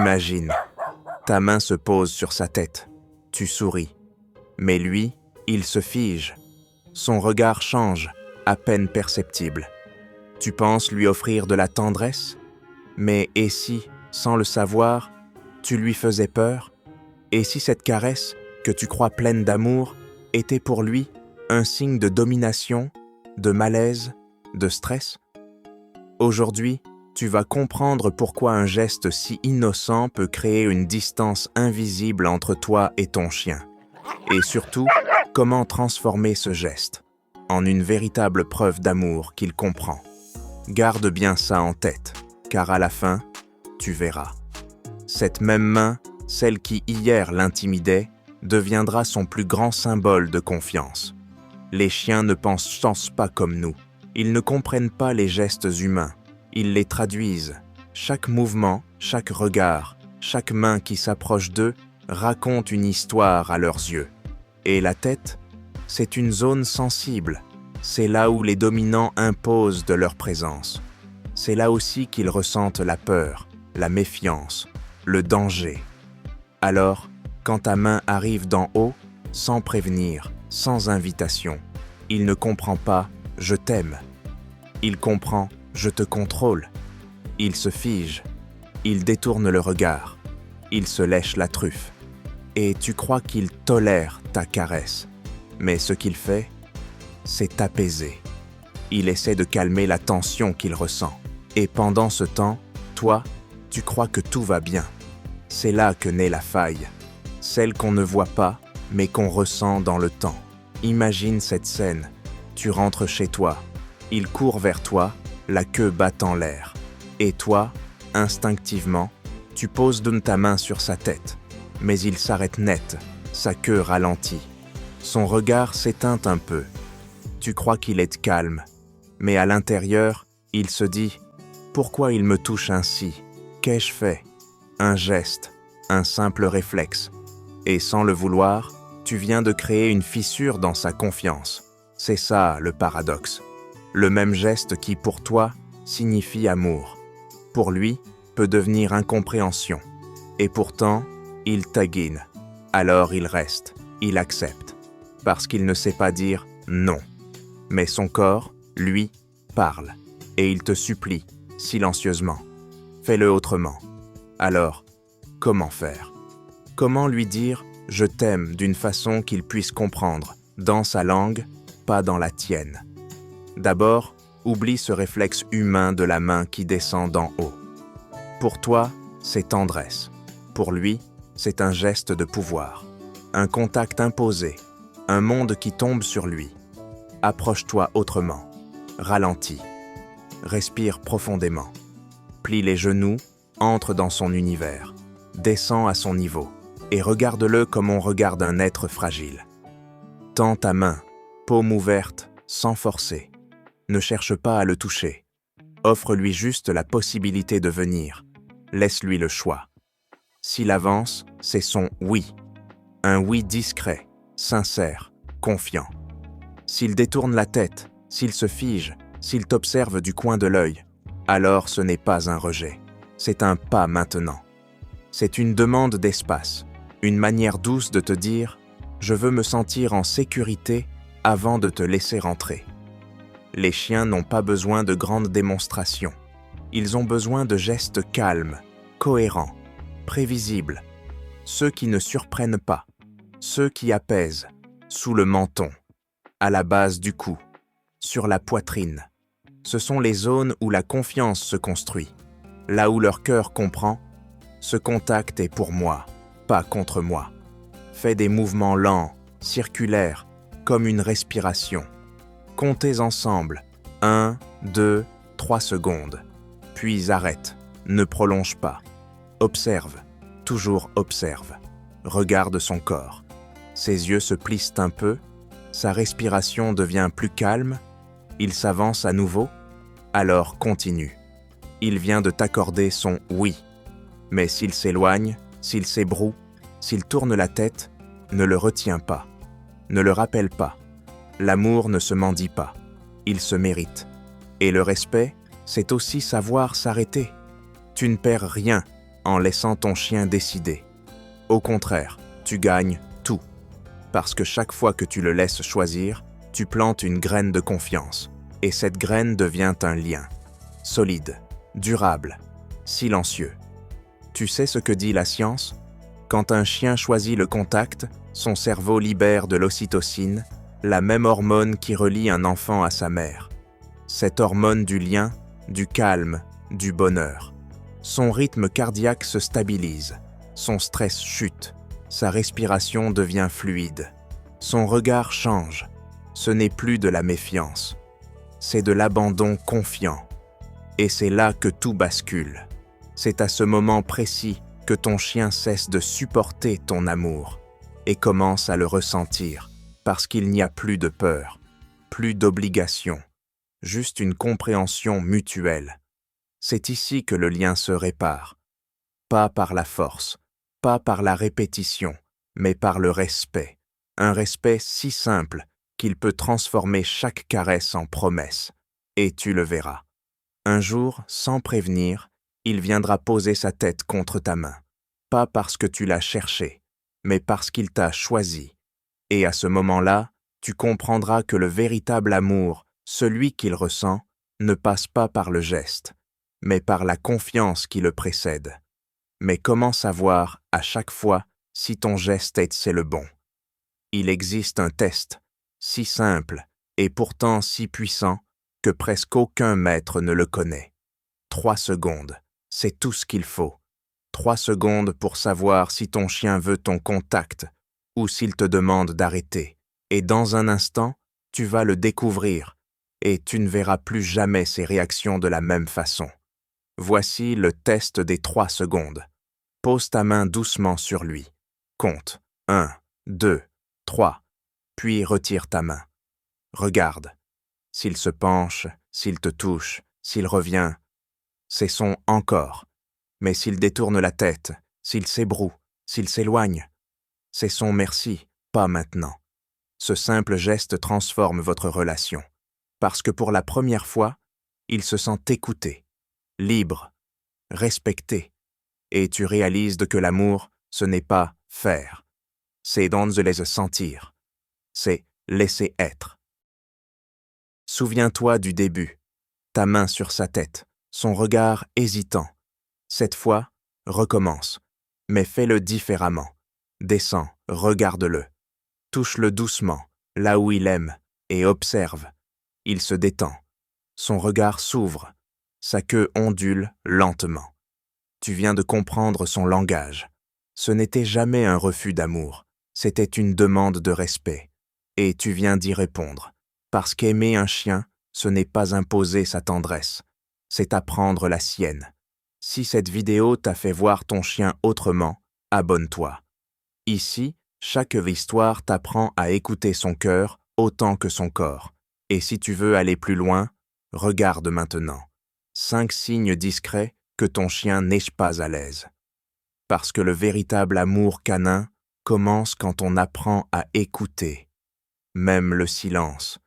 Imagine, ta main se pose sur sa tête. Tu souris. Mais lui, il se fige. Son regard change, à peine perceptible. Tu penses lui offrir de la tendresse? Mais et si, sans le savoir, tu lui faisais peur? Et si cette caresse, que tu crois pleine d'amour, était pour lui un signe de domination, de malaise, de stress? Aujourd'hui, tu vas comprendre pourquoi un geste si innocent peut créer une distance invisible entre toi et ton chien. Et surtout, comment transformer ce geste en une véritable preuve d'amour qu'il comprend. Garde bien ça en tête, car à la fin, tu verras. Cette même main, celle qui hier l'intimidait, deviendra son plus grand symbole de confiance. Les chiens ne pensent pas comme nous. Ils ne comprennent pas les gestes humains. Ils les traduisent. Chaque mouvement, chaque regard, chaque main qui s'approche d'eux raconte une histoire à leurs yeux. Et la tête, c'est une zone sensible. C'est là où les dominants imposent de leur présence. C'est là aussi qu'ils ressentent la peur, la méfiance, le danger. Alors, quand ta main arrive d'en haut, sans prévenir, sans invitation, il ne comprend pas « je t'aime ». Il comprend « je te contrôle ». Il se fige, il détourne le regard, il se lèche la truffe. Et tu crois qu'il tolère ta caresse. Mais ce qu'il fait, c'est t'apaiser. Il essaie de calmer la tension qu'il ressent. Et pendant ce temps, toi, tu crois que tout va bien. C'est là que naît la faille. Celle qu'on ne voit pas, mais qu'on ressent dans le temps. Imagine cette scène. Tu rentres chez toi. Il court vers toi, la queue battant l'air. Et toi, instinctivement, tu poses ta main sur sa tête. Mais il s'arrête net, sa queue ralentit. Son regard s'éteint un peu. Tu crois qu'il est calme, mais à l'intérieur, il se dit « Pourquoi il me touche ainsi? Qu'ai-je fait ?» Un geste, un simple réflexe. Et sans le vouloir, tu viens de créer une fissure dans sa confiance. C'est ça le paradoxe. Le même geste qui, pour toi, signifie amour, pour lui, peut devenir incompréhension. Et pourtant, il taguine. Alors il reste, il accepte. Parce qu'il ne sait pas dire non. Mais son corps, lui, parle. Et il te supplie, silencieusement. Fais-le autrement. Alors, comment faire? Comment lui dire « je t'aime » d'une façon qu'il puisse comprendre, dans sa langue, pas dans la tienne? D'abord, oublie ce réflexe humain de la main qui descend d'en haut. Pour toi, c'est tendresse. Pour lui, c'est un geste de pouvoir. Un contact imposé. Un monde qui tombe sur lui. Approche-toi autrement. Ralentis. Respire profondément. Plie les genoux, entre dans son univers. Descends à son niveau et regarde-le comme on regarde un être fragile. Tends ta main, paume ouverte, sans forcer. Ne cherche pas à le toucher. Offre-lui juste la possibilité de venir. Laisse-lui le choix. S'il avance, c'est son oui. Un oui discret, sincère, confiant. S'il détourne la tête, s'il se fige, s'il t'observe du coin de l'œil, alors ce n'est pas un rejet. C'est un pas maintenant. C'est une demande d'espace, une manière douce de te dire « je veux me sentir en sécurité avant de te laisser rentrer ». Les chiens n'ont pas besoin de grandes démonstrations. Ils ont besoin de gestes calmes, cohérents, prévisibles. Ceux qui ne surprennent pas, ceux qui apaisent, sous le menton, à la base du cou, sur la poitrine. Ce sont les zones où la confiance se construit, là où leur cœur comprend « ce contact est pour moi, pas contre moi ». Fais des mouvements lents, circulaires, comme une respiration. Comptez ensemble, 1, 2, 3 secondes. Puis arrête, ne prolonge pas. Observe, toujours observe. Regarde son corps. Ses yeux se plissent un peu, sa respiration devient plus calme, il s'avance à nouveau, alors continue. Il vient de t'accorder son oui. Mais s'il s'éloigne, s'il s'ébroue, s'il tourne la tête, ne le retiens pas. Ne le rappelle pas. L'amour ne se mendie pas. Il se mérite. Et le respect, c'est aussi savoir s'arrêter. Tu ne perds rien. en laissant ton chien décider. Au contraire, tu gagnes tout. Parce que chaque fois que tu le laisses choisir, tu plantes une graine de confiance. Et cette graine devient un lien. Solide, durable, silencieux. Tu sais ce que dit la science? Quand un chien choisit le contact, son cerveau libère de l'ocytocine, la même hormone qui relie un enfant à sa mère. Cette hormone du lien, du calme, du bonheur. Son rythme cardiaque se stabilise, son stress chute, sa respiration devient fluide. Son regard change, ce n'est plus de la méfiance, c'est de l'abandon confiant. Et c'est là que tout bascule. C'est à ce moment précis que ton chien cesse de supporter ton amour et commence à le ressentir, parce qu'il n'y a plus de peur, plus d'obligation, juste une compréhension mutuelle. C'est ici que le lien se répare, pas par la force, pas par la répétition, mais par le respect. Un respect si simple qu'il peut transformer chaque caresse en promesse. Et tu le verras. Un jour, sans prévenir, il viendra poser sa tête contre ta main. Pas parce que tu l'as cherché, mais parce qu'il t'a choisi. Et à ce moment-là, tu comprendras que le véritable amour, celui qu'il ressent, ne passe pas par le geste, mais par la confiance qui le précède. Mais comment savoir, à chaque fois, si ton geste c'est le bon? Il existe un test, si simple et pourtant si puissant, que presque aucun maître ne le connaît. 3 secondes, c'est tout ce qu'il faut. 3 secondes pour savoir si ton chien veut ton contact ou s'il te demande d'arrêter. Et dans un instant, tu vas le découvrir et tu ne verras plus jamais ses réactions de la même façon. Voici le test des 3 secondes. Pose ta main doucement sur lui. Compte 1, 2, 3, puis retire ta main. Regarde. S'il se penche, s'il te touche, s'il revient, c'est son « encore ». Mais s'il détourne la tête, s'il s'ébroue, s'il s'éloigne, c'est son « merci », pas maintenant. Ce simple geste transforme votre relation, parce que pour la première fois, il se sent écouté, libre, respecté, et tu réalises que l'amour, ce n'est pas faire, c'est dans les sentir, c'est laisser être. Souviens-toi du début, ta main sur sa tête, son regard hésitant. Cette fois, recommence, mais fais-le différemment. Descends, regarde-le. Touche-le doucement, là où il aime, et observe. Il se détend. Son regard s'ouvre. Sa queue ondule lentement. Tu viens de comprendre son langage. Ce n'était jamais un refus d'amour, c'était une demande de respect. Et tu viens d'y répondre. Parce qu'aimer un chien, ce n'est pas imposer sa tendresse, c'est apprendre la sienne. Si cette vidéo t'a fait voir ton chien autrement, abonne-toi. Ici, chaque histoire t'apprend à écouter son cœur autant que son corps. Et si tu veux aller plus loin, regarde maintenant. 5 signes discrets que ton chien n'est pas à l'aise. Parce que le véritable amour canin commence quand on apprend à écouter. Même le silence,